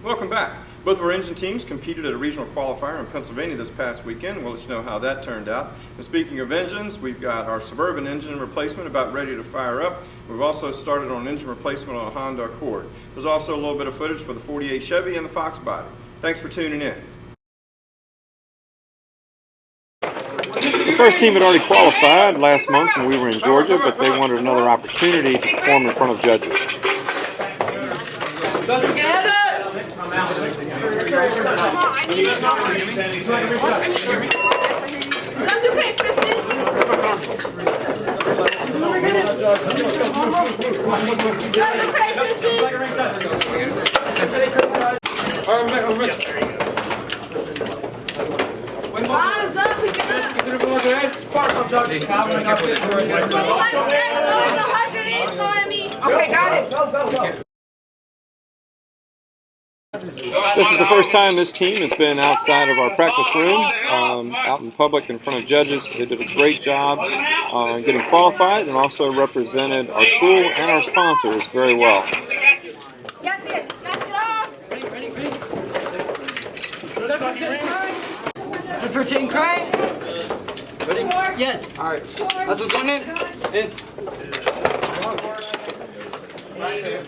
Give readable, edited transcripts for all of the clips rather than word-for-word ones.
Welcome back. Both of our engine teams competed at a regional qualifier in Pennsylvania this past weekend. We'll let you know how that turned out. And speaking of engines, we've got our Suburban engine replacement about ready to fire up. We've also started on engine replacement on a Honda Accord. There's also a little bit of footage for the 48 Chevy and the Fox Body. Thanks for tuning in. The first team had already qualified last month when we were in Georgia, but they wanted another opportunity to perform in front of judges. Okay, got it. Go. This is the first time this team has been outside of our practice room, out in public in front of judges. They did a great job getting qualified and also represented our school and our sponsors very well. That's it. That's it off. Let's rotate crank. Ready? Yes. All right. That's what's going in.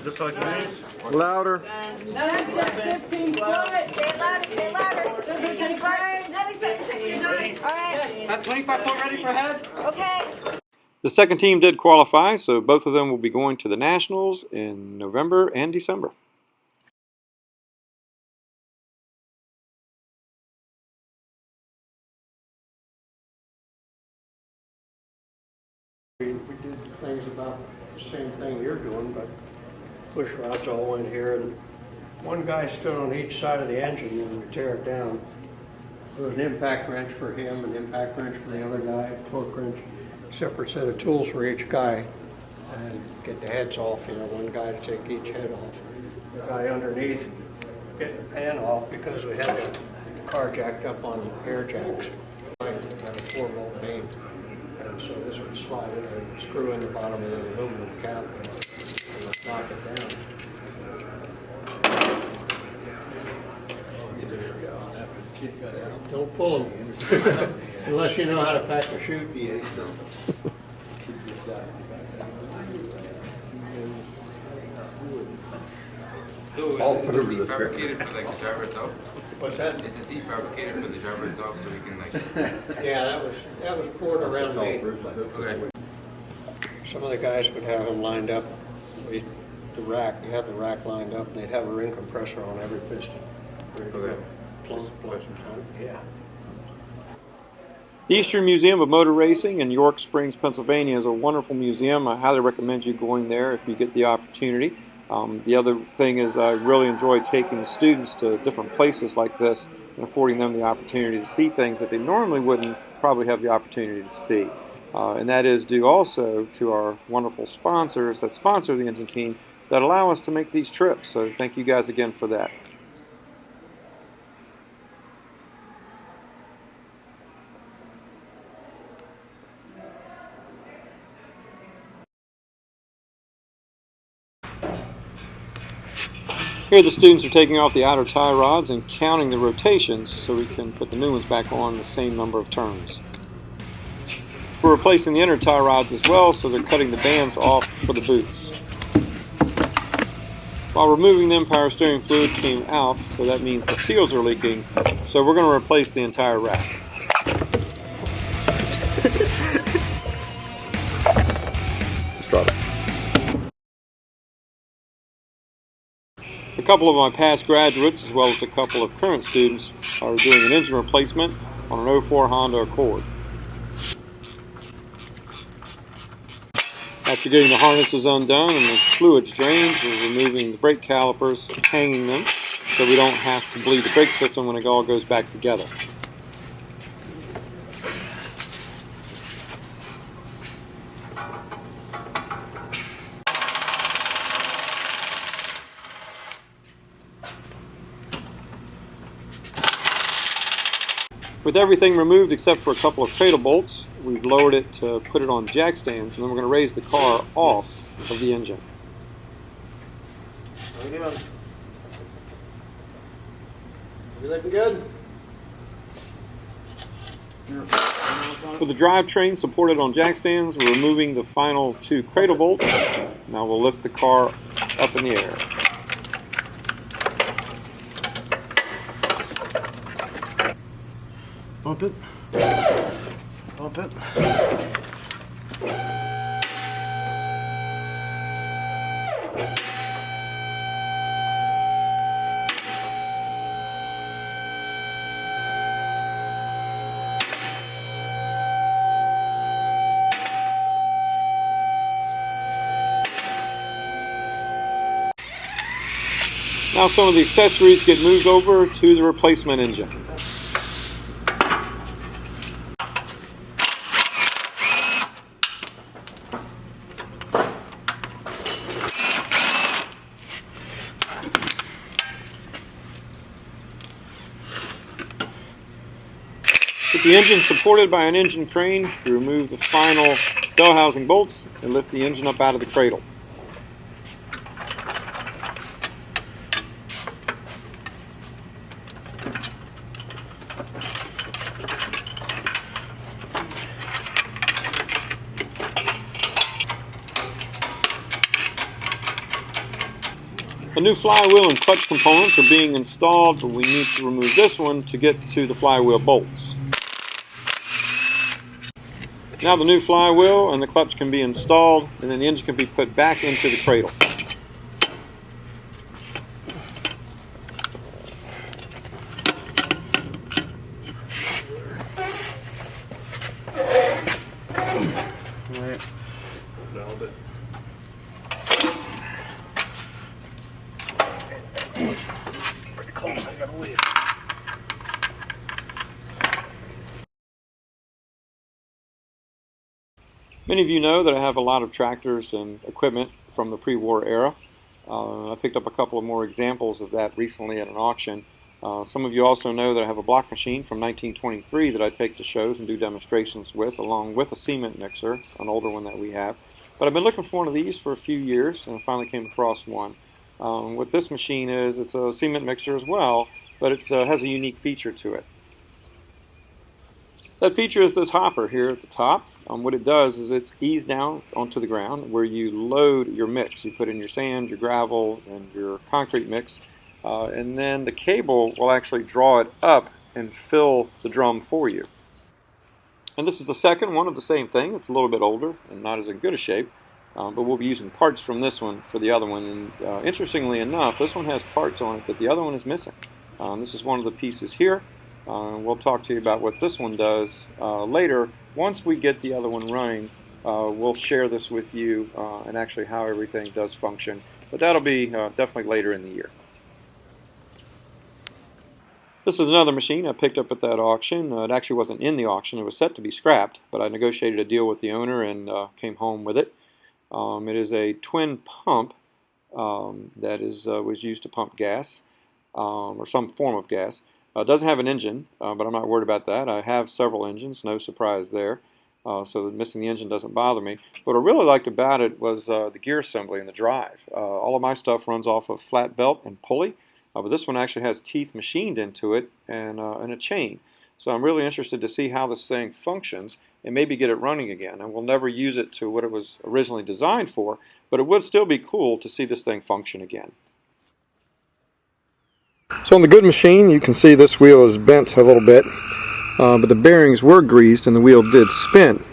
Just like names. Louder. 15 foot. Stay louder. 15 foot. All right. 25 foot ready for head. Okay. The second team did qualify, so both of them will be going to the Nationals in November and December. We did things about the same thing you're doing, but push rods all in here, and one guy stood on each side of the engine when we tear it down. There was an impact wrench for him, an impact wrench for the other guy, a torque wrench, separate set of tools for each guy, and get the heads off, one guy to take each head off. The guy underneath getting the pan off because we had the car jacked up on air jacks. Got a 4-volt main. And so this would slide in and screw in the bottom of the aluminum cap and lock it down. Don't pull them unless you know how to pack a chute. I'll put over the fabricated for like the driver itself. What's that? Is the seat fabricated for the driver itself so we can like? Yeah, that was poured around me. Okay. Some of the guys would have them lined up. You have the rack lined up, and they'd have a ring compressor on every piston. Okay. Yeah. The Eastern Museum of Motor Racing in York Springs, Pennsylvania is a wonderful museum. I highly recommend you going there if you get the opportunity. The other thing is I really enjoy taking the students to different places like this and affording them the opportunity to see things that they normally wouldn't probably have the opportunity to see. And that is due also to our wonderful sponsors that sponsor the engine team that allow us to make these trips. So thank you guys again for that. Here the students are taking off the outer tie rods and counting the rotations so we can put the new ones back on the same number of turns. We're replacing the inner tie rods as well, so they're cutting the bands off for the boots. While removing them, power steering fluid came out, so that means the seals are leaking, so we're going to replace the entire rack. A couple of my past graduates, as well as a couple of current students, are doing an engine replacement on an 04 Honda Accord. After getting the harnesses undone and the fluids drained, we're removing the brake calipers and hanging them so we don't have to bleed the brake system when it all goes back together. With everything removed except for a couple of cradle bolts, we've lowered it to put it on jack stands, and then we're going to raise the car off of the engine. You looking good? For the drivetrain supported on jack stands, we're removing the final 2 cradle bolts. Now we'll lift the car up in the air. Bump it. Bump it. Now some of the accessories get moved over to the replacement engine. With the engine supported by an engine crane, we remove the final bell housing bolts and lift the engine up out of the cradle. The new flywheel and clutch components are being installed, but we need to remove this one to get to the flywheel bolts. Now the new flywheel and the clutch can be installed, and then the engine can be put back into the cradle. Many of you know that I have a lot of tractors and equipment from the pre-war era. I picked up a couple of more examples of that recently at an auction. Some of you also know that I have a block machine from 1923 that I take to shows and do demonstrations with, along with a cement mixer, an older one that we have. But I've been looking for one of these for a few years, and I finally came across one. What this machine is, it's a cement mixer as well, but it has a unique feature to it. That feature is this hopper here at the top. What it does is it's eased down onto the ground where you load your mix. You put in your sand, your gravel, and your concrete mix, and then the cable will actually draw it up and fill the drum for you. And this is the second one of the same thing. It's a little bit older and not as in good a shape, but we'll be using parts from this one for the other one. And interestingly enough, this one has parts on it that the other one is missing. This is one of the pieces here. We'll talk to you about what this one does later. Once we get the other one running, we'll share this with you and actually how everything does function. But that'll be definitely later in the year. This is another machine I picked up at that auction. It actually wasn't in the auction. It was set to be scrapped, but I negotiated a deal with the owner and came home with it. It is a twin pump that was used to pump gas or some form of gas. It doesn't have an engine, but I'm not worried about that. I have several engines, no surprise there. So missing the engine doesn't bother me. What I really liked about it was the gear assembly and the drive. All of my stuff runs off of flat belt and pulley, but this one actually has teeth machined into it and a chain. So I'm really interested to see how this thing functions and maybe get it running again. And we'll never use it to what it was originally designed for, but it would still be cool to see this thing function again. So on the good machine, you can see this wheel is bent a little bit, but the bearings were greased and the wheel did spin.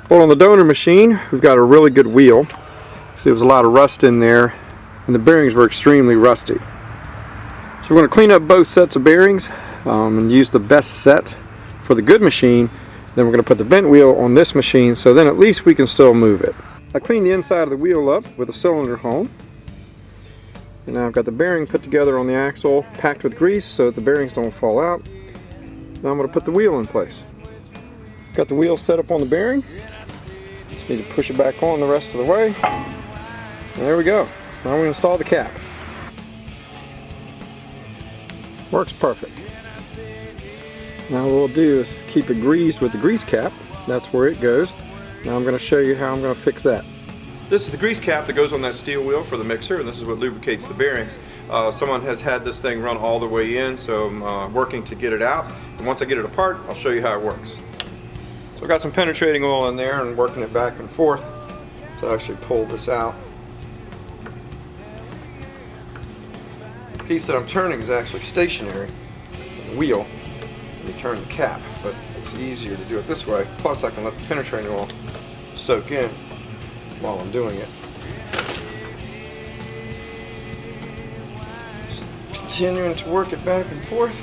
Well, on the donor machine, we've got a really good wheel. See, there was a lot of rust in there, and the bearings were extremely rusty. So we're going to clean up both sets of bearings and use the best set for the good machine. Then we're going to put the bent wheel on this machine, so then at least we can still move it. I cleaned the inside of the wheel up with a cylinder hone. And now I've got the bearing put together on the axle, packed with grease so that the bearings don't fall out. Now I'm going to put the wheel in place. Got the wheel set up on the bearing. Just need to push it back on the rest of the way. And there we go. Now we're going to install the cap. Works perfect. Now what we'll do is keep it greased with the grease cap. That's where it goes. Now I'm going to show you how I'm going to fix that. This is the grease cap that goes on that steel wheel for the mixer, and this is what lubricates the bearings. Someone has had this thing run all the way in, so I'm working to get it out. And once I get it apart, I'll show you how it works. So I've got some penetrating oil in there and working it back and forth to actually pull this out. The piece that I'm turning is actually stationary, the wheel. You turn the cap, but it's easier to do it this way. Plus I can let the penetrating oil soak in while I'm doing it. Just continuing to work it back and forth.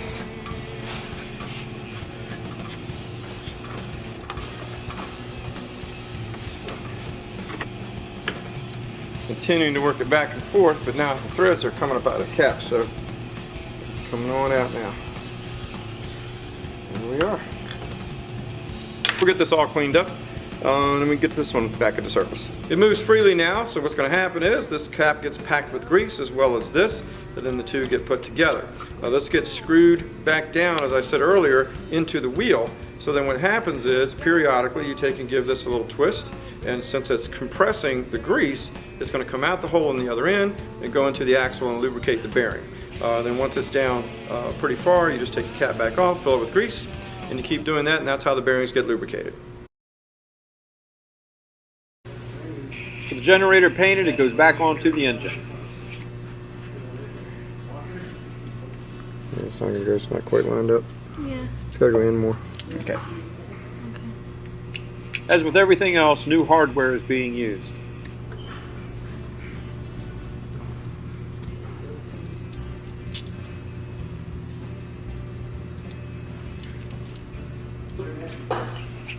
Continuing to work it back and forth, but now the threads are coming up out of the cap, so it's coming on out now. There we are. We'll get this all cleaned up. And we get this one back into service. It moves freely now, so what's going to happen is this cap gets packed with grease as well as this, and then the two get put together. Now this gets screwed back down, as I said earlier, into the wheel. So then what happens is, periodically you take and give this a little twist, and since it's compressing the grease, it's going to come out the hole in the other end and go into the axle and lubricate the bearing. Then once it's down pretty far, you just take the cap back off, fill it with grease, and you keep doing that, and that's how the bearings get lubricated. With the generator painted, it goes back onto the engine. Yeah, it's not going to go, it's not quite lined up. Yeah. It's got to go in more. Okay. As with everything else, new hardware is being used.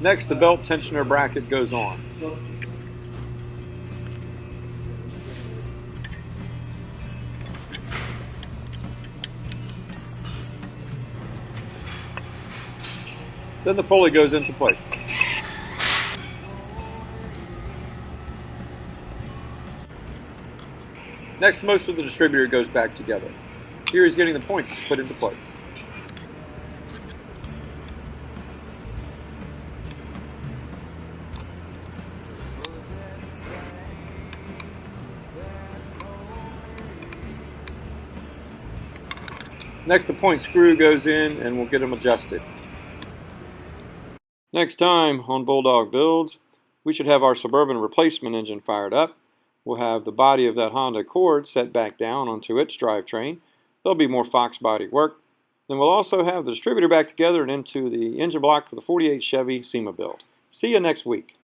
Next, the belt tensioner bracket goes on. Then the pulley goes into place. Next, most of the distributor goes back together. Here he's getting the points put into place. Next, the point screw goes in and we'll get them adjusted. Next time on Bulldog Builds, we should have our Suburban replacement engine fired up. We'll have the body of that Honda Accord set back down onto its drivetrain. There'll be more Fox body work. Then we'll also have the distributor back together and into the engine block for the '48 Chevy SEMA build. See you next week.